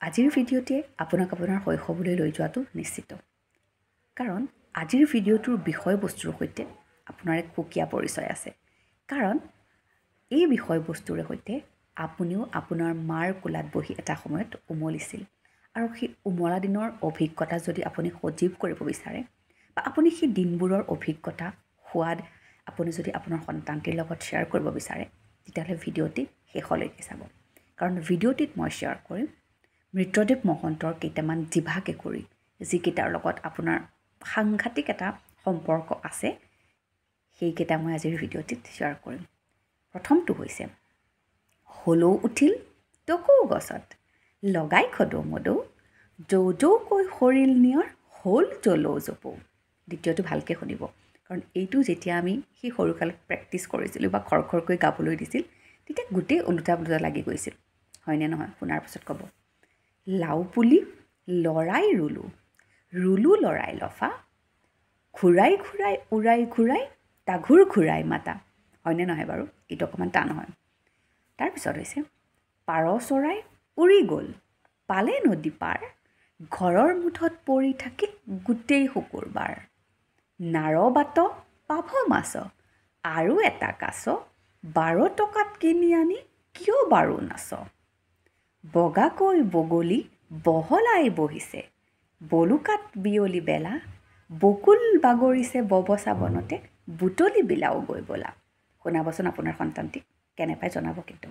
আজিৰ ভিডিঅ'তে আপোনাক আপোনাৰ শৈশৱলৈ লৈ যোৱাটো নিশ্চিত। কাৰণ আজিৰ ভিডিঅ'টোৰ বিষয়বস্তুৰ সৈতে আপোনাৰ এক সুকীয়া পৰিচয় আছে। কাৰণ এই বিষয়বস্তুৰ সৈতে আপুনিও আপোনাৰ মাৰ কোলাত বহি এটা সময়ত উমলিছিল। আৰু সেই উমলা দিনৰ অভিজ্ঞতা যদি আপুনি সজীৱ কৰিব বিচাৰে বা আপুনি সেই দিনবোৰৰ অভিজ্ঞতা সোৱাদ আপুনি যদি আপোনাৰ সন্তানটিৰ লগত শ্বেয়াৰ কৰিব বিচাৰে, তেতিয়াহ'লে ভিডিঅ'টি শেষলৈকে চাব। কাৰণ ভিডিঅ'টিত মই শ্বেয়াৰ কৰিম মৃত্যদেৱ মহন্তৰ কেইটামান জিভা কেঁকুৰি, যিকেইটাৰ লগত আপোনাৰ সাংঘাতিক এটা সম্পৰ্ক আছে, সেইকেইটা মই আজিৰ ভিডিঅ'টিত শ্বেয়াৰ কৰিম। প্ৰথমটো হৈছে হলৌ উঠিল টকৌ গছত, লগাই খদৌ মদৌ, জৌ জৌকৈ সৰিল নিয়ৰ, হ'ল জলৌ জপৌ। দ্বিতীয়টো ভালকৈ শুনিব, কাৰণ এইটো যেতিয়া আমি সেই সৰুকালত প্ৰেক্টিছ কৰিছিলোঁ বা খৰখৰকৈ গাবলৈ দিছিল, তেতিয়া গোটেই ওলোটা পোলোটা লাগি গৈছিল, হয়নে নহয়? শুনাৰ পাছত ক'ব। লাও পুলি লৰাই ৰুলোঁ, ৰুলোঁ লৰাই লফা, ঘূৰাই ঘূৰাই উৰাই ঘূৰাই তাঘূৰ ঘূৰাই মাতা। হয়নে নহয় বাৰু? এইটো অকণমান টান হয়। তাৰপিছত হৈছে পাৰ চৰাই উৰি গ'ল, পালে নদী পাৰ, ঘৰৰ মুঠত পৰি থাকিল গোটেই শুকুৰবাৰ। নাৰ বাত পাভ মাছ, আৰু এটা কাছ, 12 টকাত কিনি আনি কিয় বাৰু নাচ। বগাকৈ বগলী বহলাই বহিছে, বলুকাত বিয়লি বেলা, বকুল বাগৰিছে ববচা বনতে, বুটলি বিলাও গৈ বলা। শুনাবচোন আপোনাৰ সন্তানটিক, কেনে পাই জনাব কিন্তু।